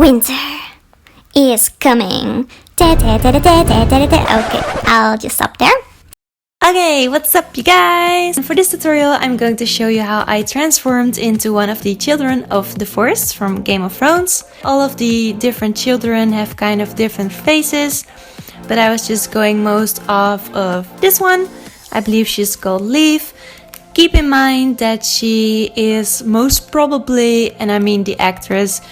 Winter is coming. Okay, I'll just stop there. Okay, what's up you guys? For this tutorial I'm going to show you how I transformed into one of the children of the forest from Game of Thrones. All of the different children have kind of different faces, but I was just going most off of this one. I believe she's called Leaf. Keep in mind that she is most probably, and I mean the actress,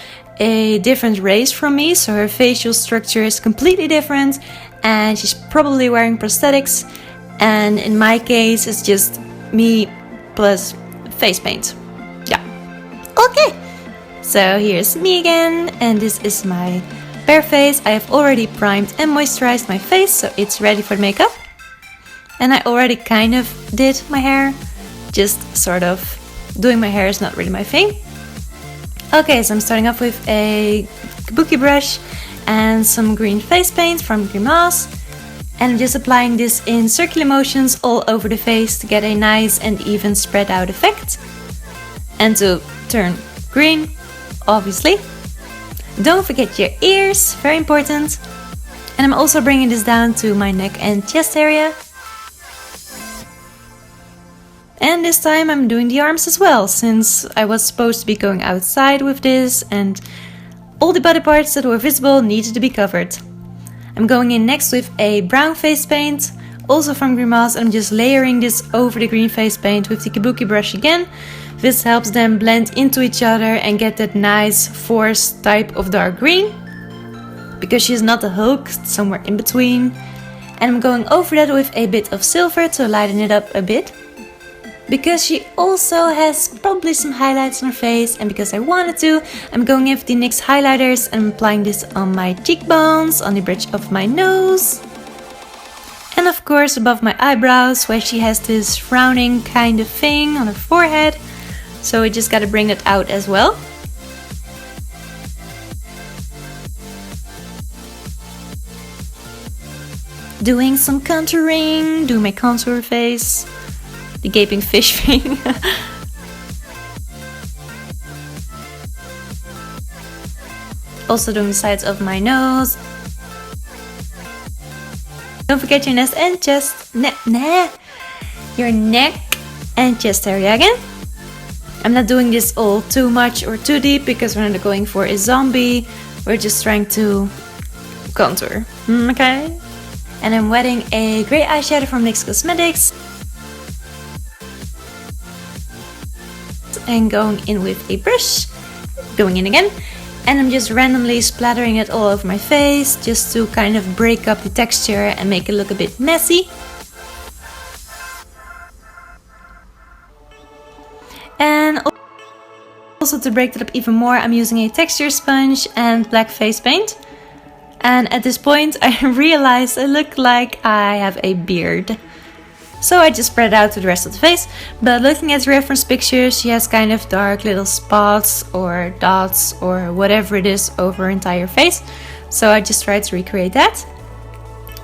a different race from me, so her facial structure is completely different and she's probably wearing prosthetics, and in my case it's just me plus face paint. Yeah. Okay, so here's me again, and this is my bare face. I have already primed and moisturized my face, so it's ready for makeup. And I already kind of did my hair, just sort of. Doing my hair is not really my thing. Okay, so I'm starting off with a kabuki brush and some green face paint from GRIMAS. And I'm just applying this in circular motions all over the face to get a nice and even spread out effect. And to turn green, obviously. Don't forget your ears, very important. And I'm also bringing this down to my neck and chest area. And this time I'm doing the arms as well, since I was supposed to be going outside with this and all the body parts that were visible needed to be covered. I'm going in next with a brown face paint, also from GRIMAS, and I'm just layering this over the green face paint with the kabuki brush again. This helps them blend into each other and get that nice forest type of dark green, because she's not a Hulk, somewhere in between. And I'm going over that with a bit of silver to lighten it up a bit, because she also has probably some highlights on her face, and because I wanted to, I'm going in with the NYX highlighters and I'm applying this on my cheekbones, on the bridge of my nose, and of course above my eyebrows, where she has this frowning kind of thing on her forehead, so we just gotta bring that out as well. Doing some contouring, doing my contour face. The gaping fish thing. Also doing the sides of my nose. Don't forget your nest and chest. Your neck and chest area again. I'm not doing this all too much or too deep, because we're not going for a zombie. We're just trying to contour. Okay? And I'm wetting a grey eyeshadow from NYX Cosmetics. And going in with a brush, going in again, and I'm just randomly splattering it all over my face, just to kind of break up the texture and make it look a bit messy. And also to break it up even more, I'm using a texture sponge and black face paint. And at this point I realized I look like I have a beard. So I just spread it out to the rest of the face, but looking at reference pictures, she has kind of dark little spots or dots or whatever it is over her entire face. So I just tried to recreate that.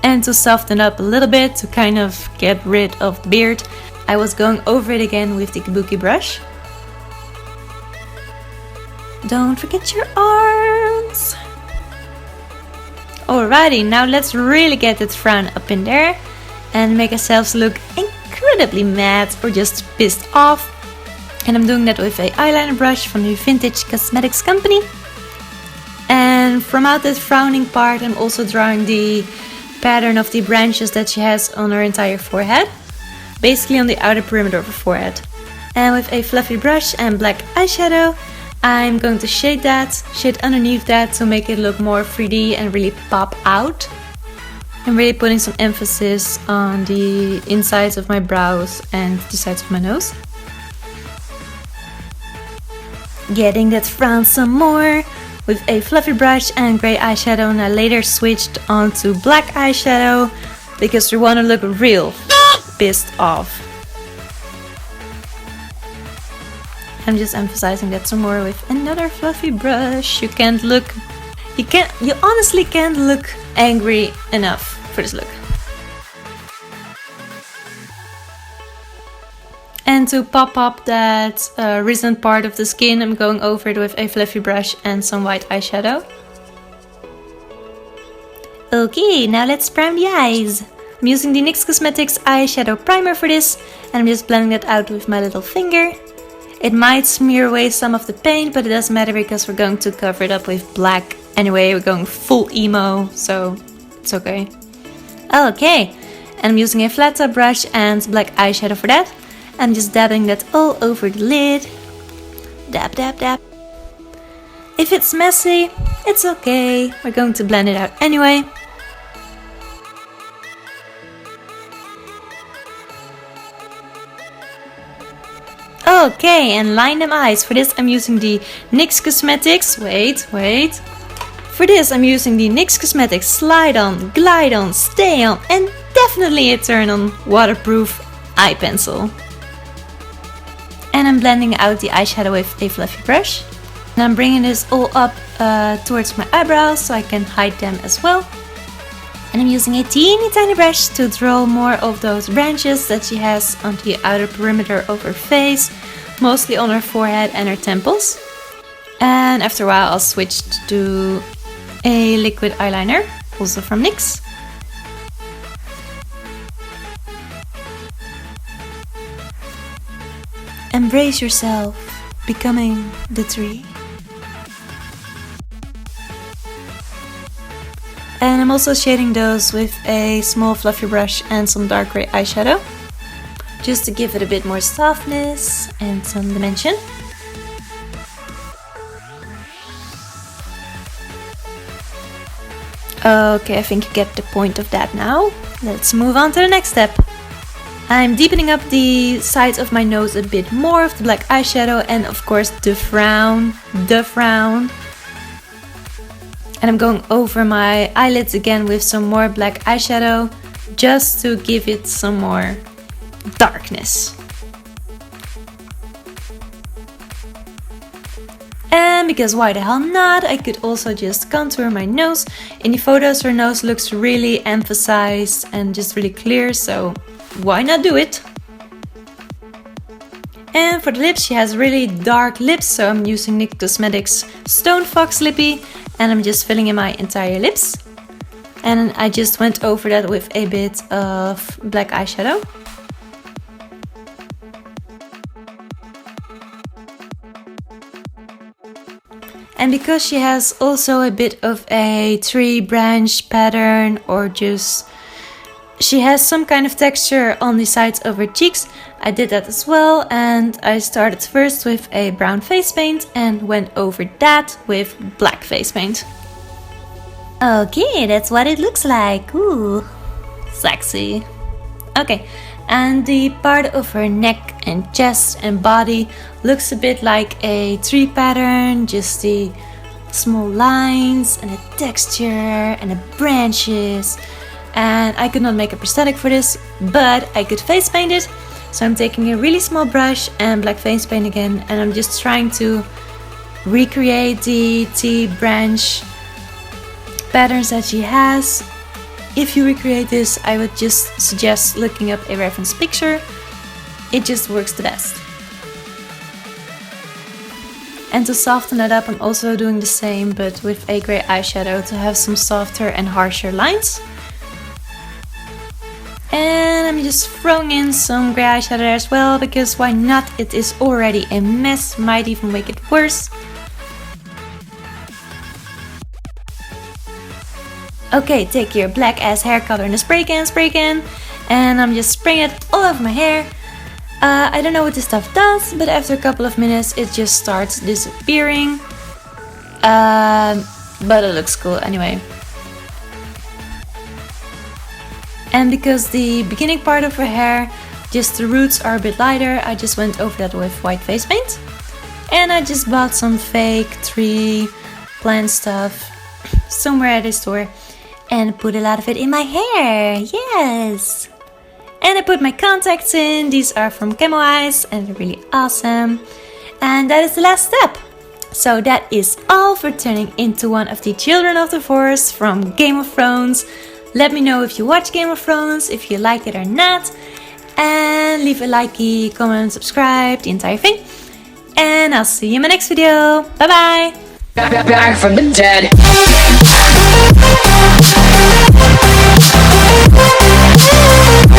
And to soften up a little bit, to kind of get rid of the beard, I was going over it again with the kabuki brush. Don't forget your arms! Alrighty, now let's really get that frown up in there and make ourselves look incredibly mad or just pissed off. And I'm doing that with a eyeliner brush from the Vintage Cosmetics company. And from out that frowning part, I'm also drawing the pattern of the branches that she has on her entire forehead, basically on the outer perimeter of her forehead. And with a fluffy brush and black eyeshadow, I'm going to shade underneath that to make it look more 3D and really pop out. I'm really putting some emphasis on the insides of my brows and the sides of my nose. Getting that frown some more with a fluffy brush and grey eyeshadow, and I later switched onto black eyeshadow because we want to look real pissed off. I'm just emphasizing that some more with another fluffy brush. You honestly can't look angry enough for this look. And to pop up that recent part of the skin, I'm going over it with a fluffy brush and some white eyeshadow. Okay, now let's prime the eyes. I'm using the NYX Cosmetics eyeshadow primer for this, and I'm just blending that out with my little finger. It might smear away some of the paint, but it doesn't matter because we're going to cover it up with black. Anyway, we're going full emo, so it's okay. Okay, and I'm using a flat top brush and black eyeshadow for that. I'm just dabbing that all over the lid. Dab, dab, dab. If it's messy, it's okay. We're going to blend it out anyway. Okay, and line them eyes. For this I'm using the NYX Cosmetics. Wait. For this I'm using the NYX Cosmetics Slide On, Glide On, Stay On, and definitely a Turn On waterproof eye pencil. And I'm blending out the eyeshadow with a fluffy brush. And I'm bringing this all up towards my eyebrows so I can hide them as well. And I'm using a teeny tiny brush to draw more of those branches that she has on the outer perimeter of her face, mostly on her forehead and her temples. And after a while I'll switch to a liquid eyeliner, also from NYX. Embrace yourself, becoming the tree. And I'm also shading those with a small fluffy brush and some dark gray eyeshadow, just to give it a bit more softness and some dimension. Okay, I think you get the point of that now. Let's move on to the next step. I'm deepening up the sides of my nose a bit more with the black eyeshadow and of course the frown. And I'm going over my eyelids again with some more black eyeshadow, just to give it some more darkness. And because why the hell not, I could also just contour my nose. In the photos her nose looks really emphasized and just really clear, so why not do it? And for the lips she has really dark lips, so I'm using NYX Cosmetics Stone Fox Lippie. And I'm just filling in my entire lips. And I just went over that with a bit of black eyeshadow. And because she has also a bit of a tree branch pattern, or just she has some kind of texture on the sides of her cheeks, I did that as well. And I started first with a brown face paint and went over that with black face paint. Okay, that's what it looks like. Ooh, sexy. Okay, and the part of her neck and chest and body looks a bit like a tree pattern, just the small lines and a texture and the branches. And I could not make a prosthetic for this, but I could face paint it. So I'm taking a really small brush and black face paint again, and I'm just trying to recreate the T-branch patterns that she has. If you recreate this, I would just suggest looking up a reference picture. It just works the best. And to soften it up, I'm also doing the same, but with a grey eyeshadow to have some softer and harsher lines. And I'm just throwing in some grey eyeshadow there as well, because why not? It is already a mess, might even make it worse. Okay, take your black ass hair color in a spray can, and I'm just spraying it all over my hair. I don't know what this stuff does, but after a couple of minutes it just starts disappearing. But it looks cool anyway. And because the beginning part of her hair, just the roots are a bit lighter, I just went over that with white face paint. And I just bought some fake tree plant stuff somewhere at a store and put a lot of it in my hair. Yes! And I put my contacts in. These are from Camo Eyes and they're really awesome. And that is the last step. So that is all for turning into one of the Children of the Forest from Game of Thrones. Let me know if you watch Game of Thrones, if you like it or not. And leave a likey, comment, subscribe, the entire thing. And I'll see you in my next video. Bye bye! Back from the dead.